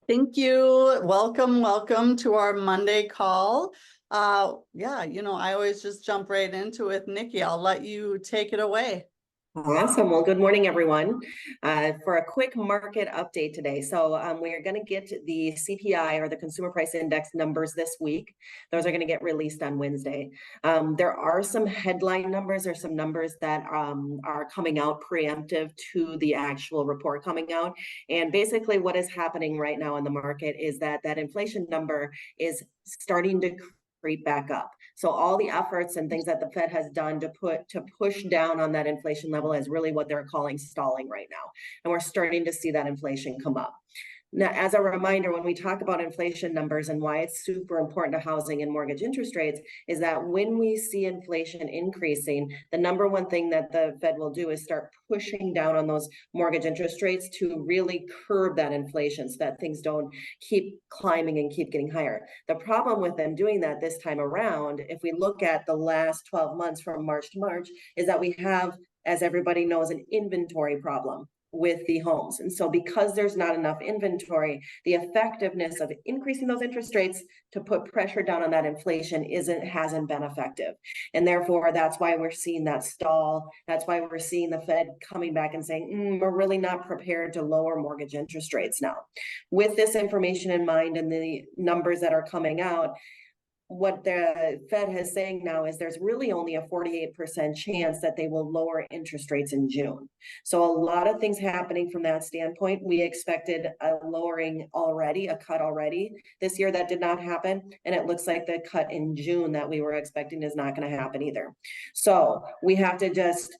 Thank you. Welcome to our Monday call. I always just jump right into it with Nikki. I'll let you take it away. Awesome. Well, good morning, everyone. For a quick market update today. We are going to get the CPI, or the Consumer Price Index, numbers this week. Those are going to get released on Wednesday. There are some headline numbers or some numbers that are coming out preemptive to the actual report coming out. And basically what is happening right now in the market is that inflation number is starting to creep back up. So all the efforts and things that the Fed has done to push down on that inflation level is really what they're calling stalling right now. And we're starting to see that inflation come up. Now, as a reminder, when we talk about inflation numbers and why it's super important to housing and mortgage interest rates, is that when we see inflation increasing, the number one thing that the Fed will do is start pushing down on those mortgage interest rates to really curb that inflation so that things don't keep climbing and keep getting higher. The problem with them doing that this time around, if we look at the last 12 months from March to March, is that we have, as everybody knows, an inventory problem with the homes. And so because there's not enough inventory, the effectiveness of increasing those interest rates to put pressure down on that inflation hasn't been effective. And therefore, that's why we're seeing that stall. That's why we're seeing the Fed coming back and saying, we're really not prepared to lower mortgage interest rates now. With this information in mind and the numbers that are coming out, what the Fed is saying now is there's really only a 48% chance that they will lower interest rates in June. So a lot of things happening from that standpoint. We expected a lowering already, a cut already this year. That did not happen. And it looks like the cut in June that we were expecting is not going to happen either. So we have to just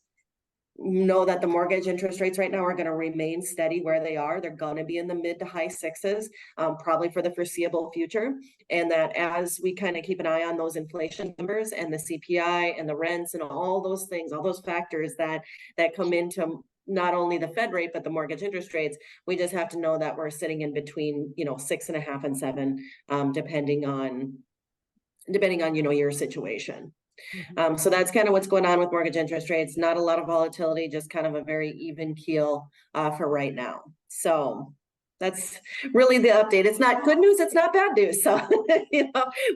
know that the mortgage interest rates right now are going to remain steady where they are. They're going to be in the mid to high sixes, probably for the foreseeable future. And that as we kind of keep an eye on those inflation numbers and the CPI and the rents and all those things, all those factors that come into not only the Fed rate, but the mortgage interest rates, we just have to know that we're sitting in between, 6.5 and 7, depending on, your situation. So that's kind of what's going on with mortgage interest rates. Not a lot of volatility, just kind of a very even keel for right now. So that's really the update. It's not good news, it's not bad news. So,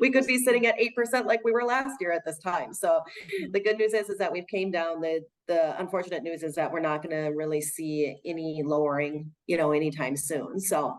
we could be sitting at 8% like we were last year at this time. So the good news is that we've came down. The unfortunate news is that we're not going to really see any lowering, anytime soon. So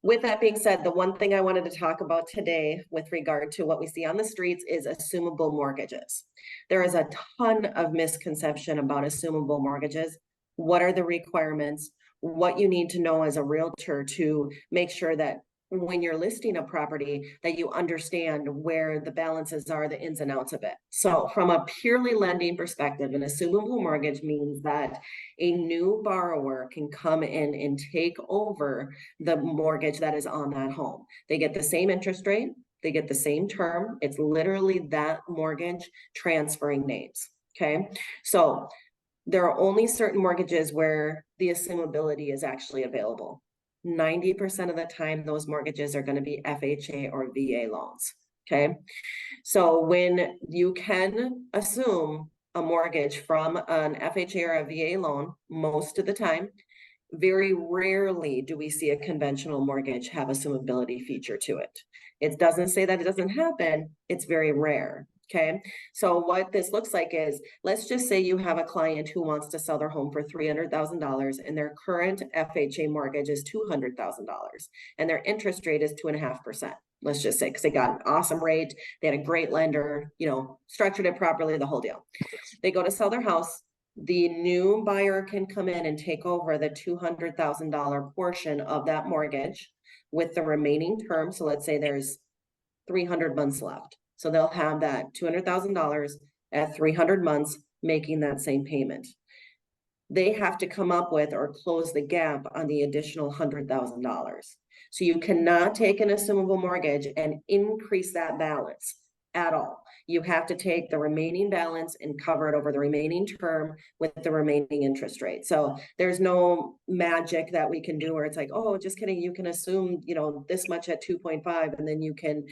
with that being said, the one thing I wanted to talk about today with regard to what we see on the streets is assumable mortgages. There is a ton of misconception about assumable mortgages. What are the requirements? What you need to know as a realtor to make sure that when you're listing a property, that you understand where the balances are, the ins and outs of it. So from a purely lending perspective, an assumable mortgage means that a new borrower can come in and take over the mortgage that is on that home. They get the same interest rate, they get the same term. It's literally that mortgage transferring names. Okay, so there are only certain mortgages where the assumability is actually available. 90% of the time, those mortgages are going to be FHA or VA loans. Okay, so when you can assume a mortgage from an FHA or a VA loan, most of the time, very rarely do we see a conventional mortgage have assumability feature to it. It doesn't say that it doesn't happen, it's very rare. Okay, so what this looks like is, let's just say you have a client who wants to sell their home for $300,000 and their current FHA mortgage is $200,000 and their interest rate is 2.5%. Let's just say, because they got an awesome rate, they had a great lender, structured it properly, the whole deal. They go to sell their house. The new buyer can come in and take over the $200,000 portion of that mortgage with the remaining term. So let's say there's 300 months left. So they'll have that $200,000 at 300 months, making that same payment. They have to come up with or close the gap on the additional $100,000. So you cannot take an assumable mortgage and increase that balance at all. You have to take the remaining balance and cover it over the remaining term with the remaining interest rate. So there's no magic that we can do where it's like, oh, just kidding, you can assume, this much at 2.5 and then you can,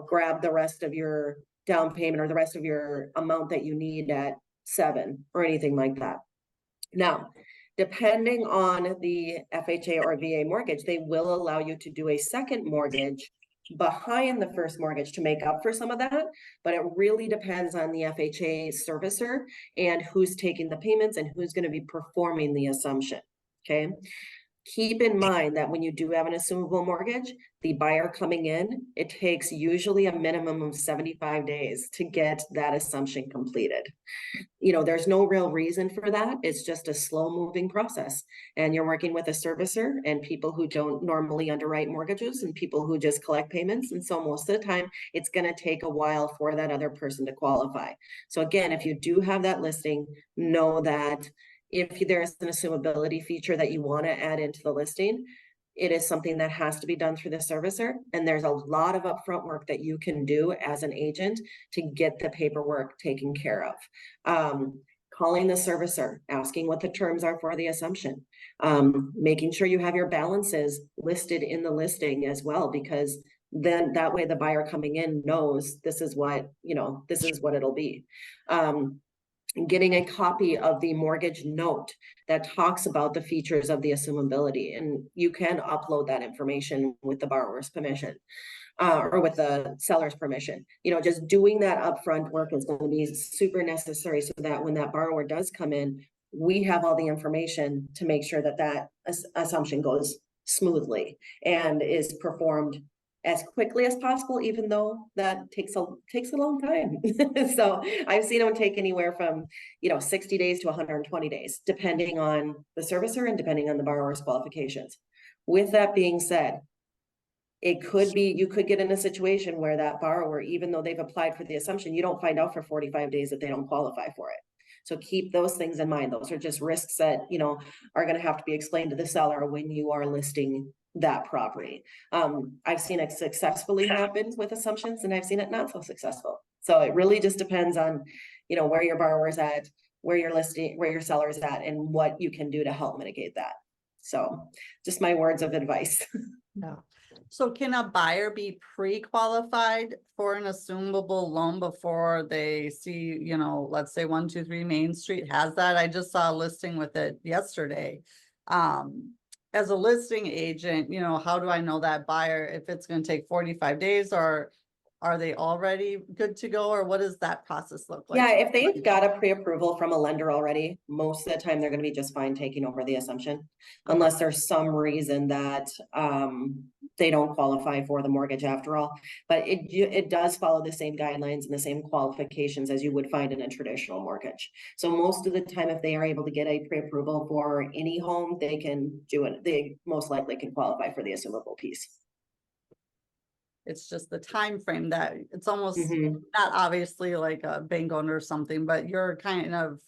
grab the rest of your down payment or the rest of your amount that you need at 7 or anything like that. Now, Depending on the FHA or VA mortgage, they will allow you to do a second mortgage behind the first mortgage to make up for some of that, but it really depends on the FHA servicer and who's taking the payments and who's going to be performing the assumption. Okay. Keep in mind that when you do have an assumable mortgage, the buyer coming in, it takes usually a minimum of 75 days to get that assumption completed. You know, there's no real reason for that. It's just a slow moving process. And you're working with a servicer and people who don't normally underwrite mortgages and people who just collect payments. And so most of the time, it's going to take a while for that other person to qualify. So again, if you do have that listing, know that if there is an assumability feature that you want to add into the listing, it is something that has to be done through the servicer. And there's a lot of upfront work that you can do as an agent to get the paperwork taken care of. Calling the servicer, asking what the terms are for the assumption, making sure you have your balances listed in the listing as well, because then that way the buyer coming in knows this is what, you know, this is what it'll be. Getting a copy of the mortgage note that talks about the features of the assumability, and you can upload that information with the borrower's permission or with the seller's permission. You know, just doing that upfront work is going to be super necessary so that when that borrower does come in, we have all the information to make sure that that assumption goes smoothly and is performed as quickly as possible, even though that takes a long time. So I've seen them take anywhere from, you know, 60 days to 120 days, depending on the servicer and depending on the borrower's qualifications. With that being said, it could be, you could get in a situation where that borrower, even though they've applied for the assumption, you don't find out for 45 days that they don't qualify for it. So keep those things in mind. Those are just risks that, you know, are going to have to be explained to the seller when you are listing that property. I've seen it successfully happen with assumptions, and I've seen it not so successful. So it really just depends on, you know, where your borrower's at, where your seller's at, and what you can do to help mitigate that. So just my words of advice. No. So can a buyer be pre-qualified for an assumable loan before they see, you know, let's say 123 Main Street has that? I just saw a listing with it yesterday. As a listing agent, you know, how do I know that buyer, if it's going to take 45 days, or are they already good to go, or what does that process look like? Yeah, if they've got a pre-approval from a lender already, most of the time they're going to be just fine taking over the assumption, unless there's some reason that they don't qualify for the mortgage after all. But it does follow the same guidelines and the same qualifications as you would find in a traditional mortgage. So most of the time, if they are able to get a pre-approval for any home, they can do it. They most likely can qualify for the assumable piece. It's just the time frame that it's almost Mm-hmm. not obviously like a bank owner or something, but you're kind of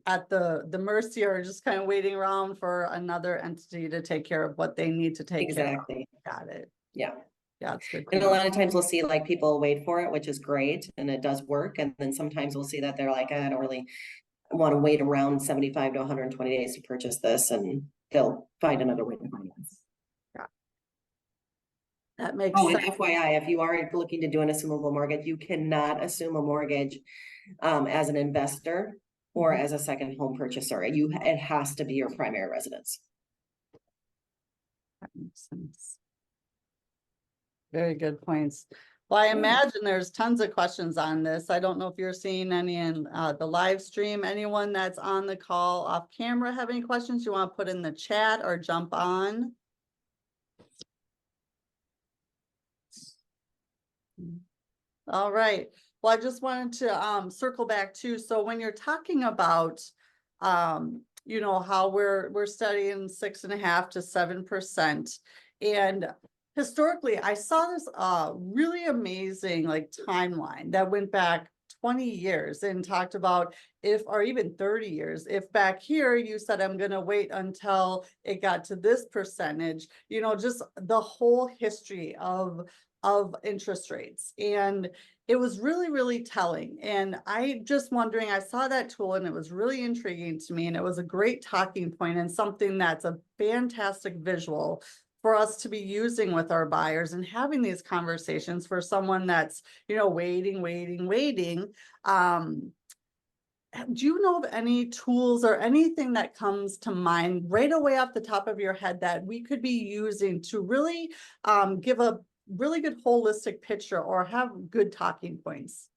at the mercy or just kind of waiting around for another entity to take care of what they need to take care of. Exactly. Got it. Yeah. Yeah, it's good. And a lot of times we'll see like people wait for it, which is great, and it does work. And then sometimes we'll see that they're like, I don't really want to wait around 75 to 120 days to purchase this, and they'll find another way to finance. That makes Oh, and sense. FYI, if you are looking to do an assumable mortgage, you cannot assume a mortgage as an investor or as a second home purchaser. It has to be your primary residence. That makes sense. Very good points. Well, I imagine there's tons of questions on this. I don't know if you're seeing any in the live stream. Anyone that's on the call off camera have any questions you want to put in the chat or jump on? All right. Well, I just wanted to circle back too. So when you're talking about you know, how we're studying 6.5% to 7%, and historically I saw this really amazing like timeline that went back 20 years and talked about or even 30 years, if back here you said I'm going to wait until it got to this percentage, you know, just the whole history of interest rates. And it was really, really telling. And I just wondering, I saw that tool and it was really intriguing to me. And it was a great talking point and something that's a fantastic visual for us to be using with our buyers and having these conversations for someone that's, you know, waiting. do you know of any tools or anything that comes to mind right away off the top of your head that we could be using to really give a really good holistic picture or have good talking points?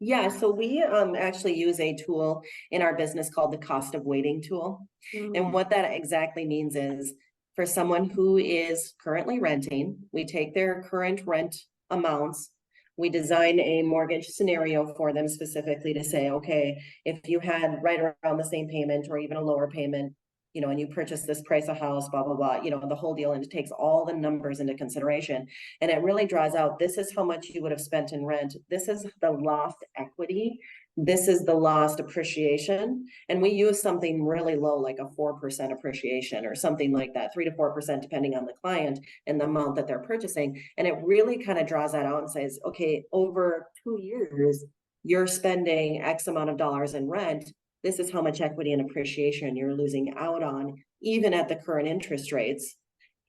Yeah, so we actually use a tool in our business called the cost of waiting tool. And Mm, what that exactly means is for someone who is currently renting, we take their current rent amounts, we design a mortgage scenario for them specifically to say, okay, if you had right around the same payment or even a lower payment, you know, and you purchase this price of house, blah, blah, blah, you know, the whole deal, and it takes all the numbers into consideration. And it really draws out, this is how much you would have spent in rent. This is the lost equity. This is the lost appreciation. And we use something really low, like a 4% appreciation or something like that, 3 to 4%, depending on the client and the amount that they're purchasing. And it really kind of draws that out and says, okay, over 2 years, you're spending X amount of dollars in rent. This is how much equity and appreciation you're losing out on, even at the current interest rates,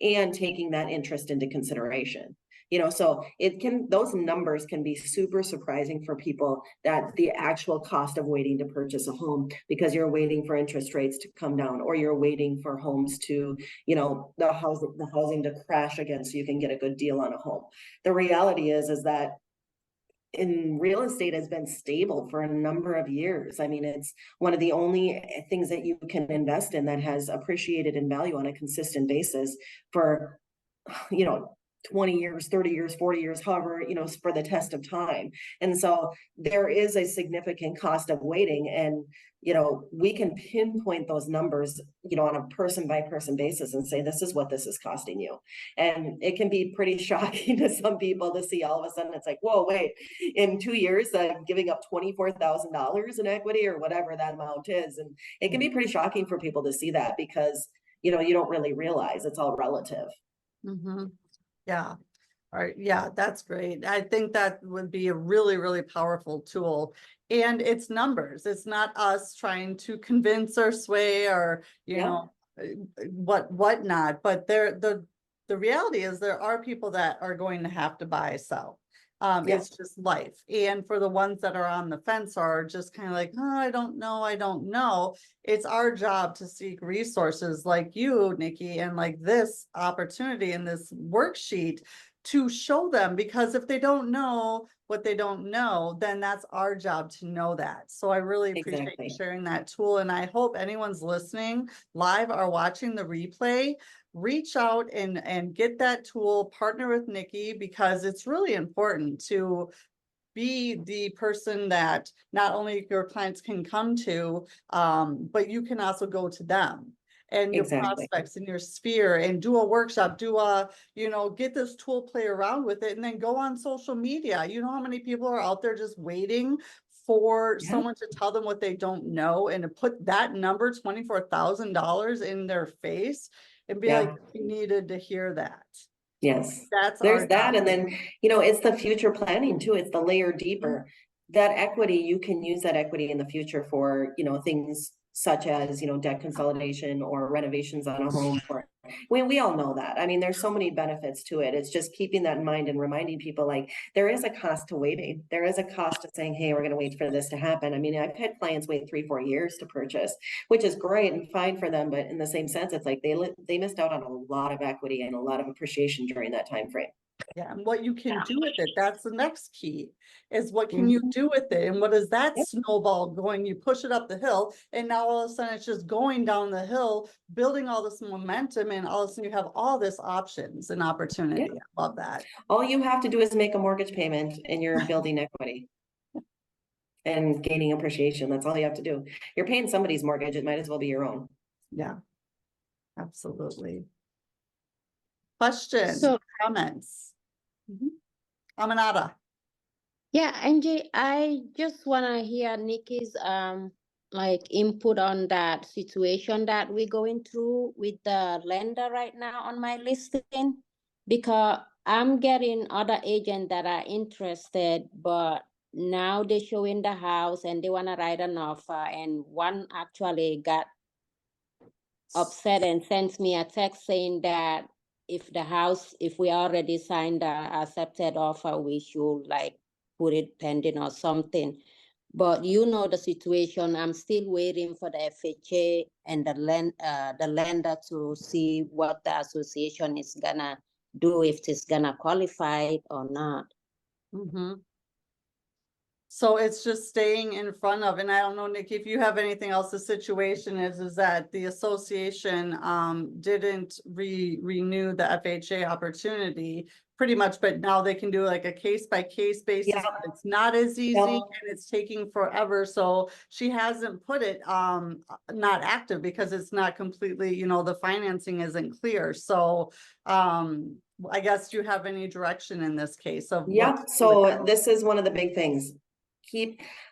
and taking that interest into consideration. You know, so those numbers can be super surprising for people, that the actual cost of waiting to purchase a home because you're waiting for interest rates to come down, or you're waiting for homes to, you know, the housing to crash again so you can get a good deal on a home. The reality is that in real estate has been stable for a number of years. I mean, it's one of the only things that you can invest in that has appreciated in value on a consistent basis for, you know, 20 years, 30 years, 40 years, however, you know, for the test of time. And so there is a significant cost of waiting. And, you know, we can pinpoint those numbers, you know, on a person by person basis and say, this is what this is costing you. And it can be pretty shocking to some people to see all of a sudden it's like, whoa, wait, in 2 years, I'm giving up $24,000 in equity or whatever that amount is. And it can be pretty shocking for people to see that because, you know, you don't really realize it's all relative. mm-hmm. Yeah. All right. Yeah, that's great. I think that would be a really, really powerful tool. And it's numbers. It's not us trying to convince or sway or, you know, whatnot. But the reality is there are people that are going to have to buy, sell. It's just life. And for the ones that are on the fence are just kind of like, oh, I don't know. I don't know. It's our job to seek resources like you, Nikki, and like this opportunity in this worksheet to show them, because if they don't know what they don't know, then that's our job to know that. So I really appreciate you sharing that tool. And I hope anyone's listening live or watching the replay, reach out and get that tool, partner with Nikki, because it's really important to be the person that not only your clients can come to, but you can also go to them and your prospects in your sphere and do a workshop, get this tool, play around with it, and then go on social media. You know how many people are out there just waiting for someone to tell them what they don't know, and to put that number, $24,000, in their face and be like, you needed to hear that. Yes, That's there's that. job. And then, you know, it's the future planning too. It's the layer deeper. That equity, you can use that equity in the future for, you know, things such as, you know, debt consolidation or renovations on a home. Or we all know that. I mean, there's so many benefits to it. It's just keeping that in mind and reminding people, like, there is a cost to waiting. There is a cost to saying, hey, we're going to wait for this to happen. I mean, I've had clients wait 3-4 years to purchase, which is great and fine for them. But in the same sense, it's like they missed out on a lot of equity and a lot of appreciation during that time frame. Yeah, and what you can do with it, that's the next key, is what can you do with it? And what is that snowball going? You push it up the hill, and now all of a sudden it's just going down the hill, building all this momentum, and all of a sudden you have all this options and opportunity. I love that. All you have to do is make a mortgage payment and you're building equity and gaining appreciation. That's all you have to do. You're paying somebody's mortgage. It might as well be your own. Yeah, absolutely. Questions, comments? Aminata. Yeah, Angie, I just want to hear Nikki's like input on that situation that we're going through with the lender right now on my listing, because I'm getting other agents that are interested, but now they're showing the house and they want to write an offer, and one actually got upset and sent me a text saying that if we already signed the accepted offer, we should like put it pending or something. But you know the situation. I'm still waiting for the FHA and the lender to see what the association is gonna do, if it's gonna qualify or not. Mm-hmm. So it's just staying in front of, and I don't know, Nikki, if you have anything else, the situation is that the association didn't renew the FHA opportunity pretty much, but now they can do like a case by case basis. Yeah. But it's not as easy Yeah. and it's taking forever. So she hasn't put it not active because it's not completely, you know, the financing isn't clear. So I guess, do you have any direction in this case of Yeah, what to do with so that? this is one of the big things.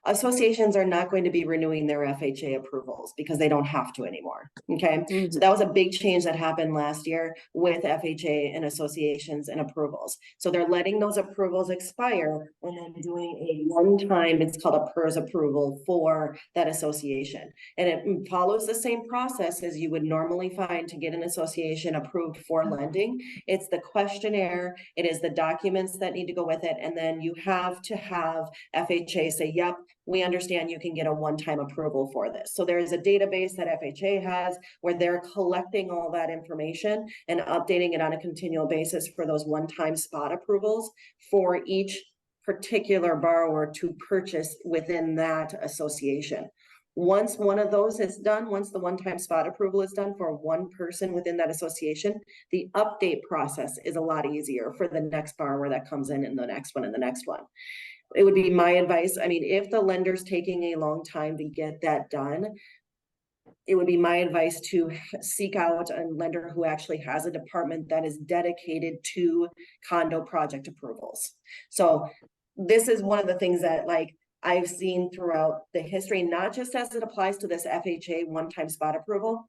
Associations are not going to be renewing their FHA approvals because they don't have to anymore. Okay. So that was a big change that happened last year with FHA and associations and approvals. So they're letting those approvals expire and then doing a one-time, it's called a PERS approval for that association. And it follows the same process as you would normally find to get an association approved for lending. It's the questionnaire, it is the documents that need to go with it, and then you have to have FHA say, yep, we understand you can get a one-time approval for this. So there is a database that FHA has where they're collecting all that information and updating it on a continual basis for those one-time spot approvals for each particular borrower to purchase within that association. Once one of those is done, once the one-time spot approval is done for one person within that association, the update process is a lot easier for the next borrower that comes in and the next one and the next one. It would be my advice. I mean, if the lender's taking a long time to get that done, it would be my advice to seek out a lender who actually has a department that is dedicated to condo project approvals. So this is one of the things that like I've seen throughout the history, not just as it applies to this FHA one-time spot approval.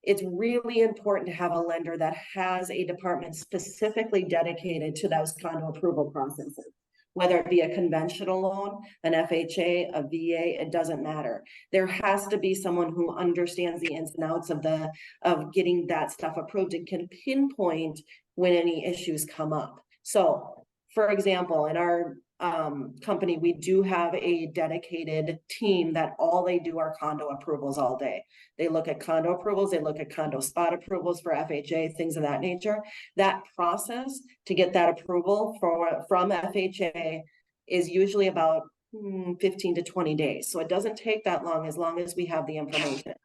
It's really important to have a lender that has a department specifically dedicated to those condo approval processes. Whether it be a conventional loan, an FHA, a VA, it doesn't matter. There has to be someone who understands the ins and outs of getting that stuff approved and can pinpoint when any issues come up. So, for example, in our company, we do have a dedicated team that all they do are condo approvals all day. They look at condo approvals, they look at condo spot approvals for FHA, things of that nature. That process to get that approval from FHA is usually about 15 to 20 days. So it doesn't take that long as we have the information.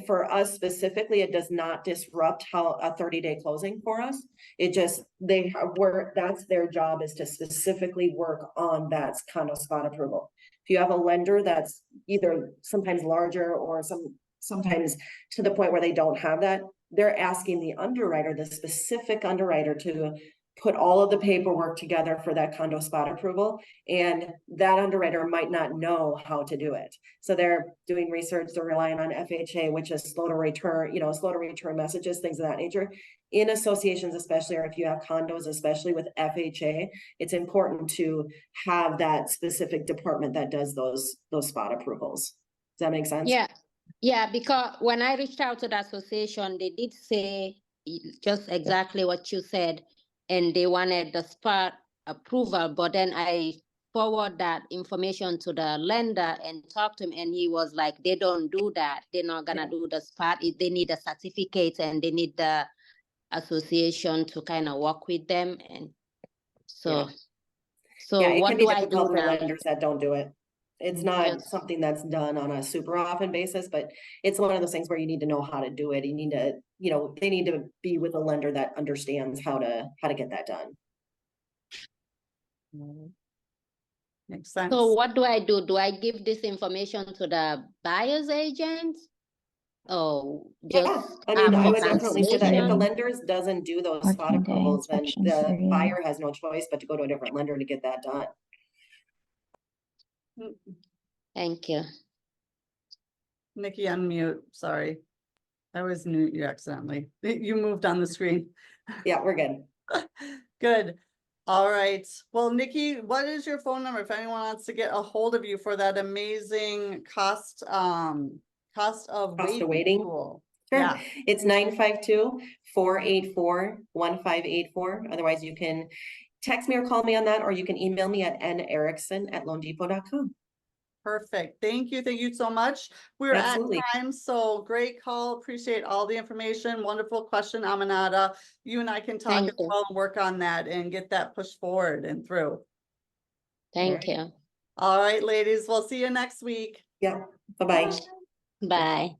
For us specifically, it does not disrupt how a 30-day closing for us. It just, that's their job, is to specifically work on that condo spot approval. If you have a lender that's either sometimes larger or sometimes to the point where they don't have that, they're asking the underwriter, the specific underwriter, to put all of the paperwork together for that condo spot approval, and that underwriter might not know how to do it. So they're doing research, they're relying on FHA, which is slow to return messages, things of that nature. In associations, especially, or if you have condos, especially with FHA, it's important to have that specific department that does those spot approvals. Does that make sense? Yeah, because when I reached out to the association, they did say just exactly what you said, and they wanted the spot approval, but then I forward that information to the lender and talk to him, and he was like, they don't do that. They're not gonna do the spot. They need a certificate and they need the association to kind of work with them. And so what do I do for now? lenders that don't do it. It's not something that's done on a super often basis, but it's one of those things where you need to know how to do it. You need to, they need to be with a lender that understands how to get that done. Makes sense. So what do I do? Do I give this information to the buyer's agent? Oh, just I mean, I would have a definitely say that if the cancellation? lender doesn't do those spot approvals, then the buyer has no choice but to go to a different lender to get that done. Thank you. Nikki, unmute. Sorry. I always mute you accidentally. You moved on the screen. Yeah, we're good. Good. All right. Well, Nikki, what is your phone number if anyone wants to get a hold of you for that amazing cost of waiting tool? Sure. Yeah. It's 952-484-1584. Otherwise, you can text me or call me on that, or you can email me at n.erickson@loandepot.com. Perfect. Thank you so much. We're at Absolutely. time, so great call. Appreciate all the information. Wonderful question, Aminata. You and I can talk Thank as you. well and work on that and get that pushed forward and through. Thank right. you. All right, ladies, we'll see you next week. Yeah. Bye-bye. Bye.